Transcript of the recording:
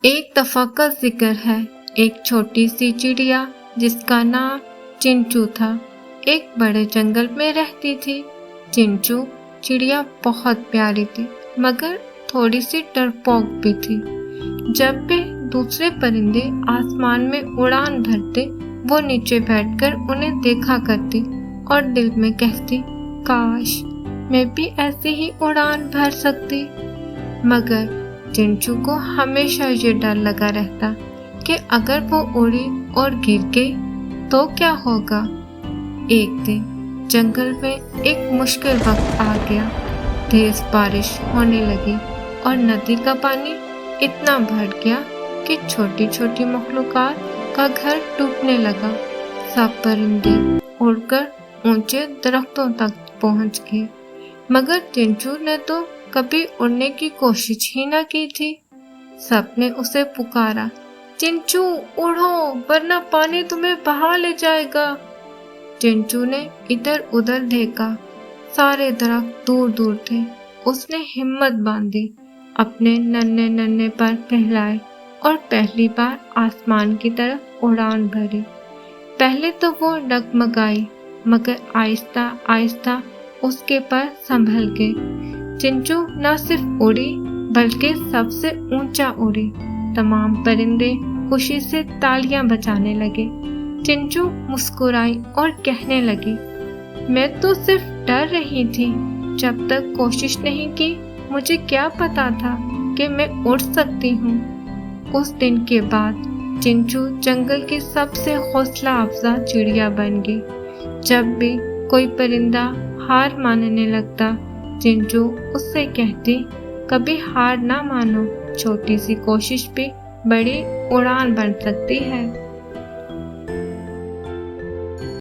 ایک دفعہ کا ذکر ہے، ایک چھوٹی سی چڑیا جس کا نام چنچو تھا ایک بڑے جنگل میں رہتی تھی۔ چنچو چڑیا بہت پیاری تھی مگر تھوڑی سی ڈرپوک بھی تھی۔ جب بھی دوسرے پرندے آسمان میں اڑان بھرتے وہ نیچے بیٹھ کر انہیں دیکھا کرتی اور دل میں کہتی، کاش میں بھی ایسے ہی اڑان بھر سکتی۔ مگر چنچو کو ہمیشہ یہ ڈر لگا رہتا کہ اگر وہ اڑی اور گر گئی تو کیا ہوگا۔ ایک دن جنگل میں ایک مشکل وقت آ گیا۔ تیز بارش ہونے لگی اور ندی کا پانی اتنا بڑھ گیا کہ چھوٹی چھوٹی مخلوقات کا گھر ڈوبنے لگا۔ سب پرندے اڑ کر اونچے درختوں تک پہنچ گئے مگر چنچو نے تو کبھی اڑنے کی کوشش ہی نہ کی تھی۔ سب نے اسے پکارا، چنچو اڑو ورنہ پانی تمہیں بہا لے جائے گا۔ چنچو نے ادھر ادھر دیکھا، سارے درخت دور دور تھے۔ اس نے ہمت باندھی، اپنے ننھے ننھے پر پھیلائے اور پہلی بار آسمان کی طرف اڑان بھری۔ پہلے تو وہ ڈگمگائی مگر آہستہ آہستہ اس کے پر سنبھل گئے۔ چنچو نہ صرف اڑی بلکہ سب سے اونچا اڑی۔ تمام پرندے خوشی سے تالیاں بجانے لگے۔ چنچو مسکرائی اور کہنے لگی، میں تو صرف ڈر رہی تھی، جب تک کوشش نہیں کی مجھے کیا پتا تھا کہ میں اڑ سکتی ہوں۔ اس دن کے بعد چنچو جنگل کی سب سے حوصلہ افزا چڑیا بن گئی۔ جب بھی کوئی پرندہ ہار ماننے لگتا چنچو اس سے کہتی، کبھی ہار نہ مانو، چھوٹی سی کوشش بھی بڑی اڑان بن سکتی ہے۔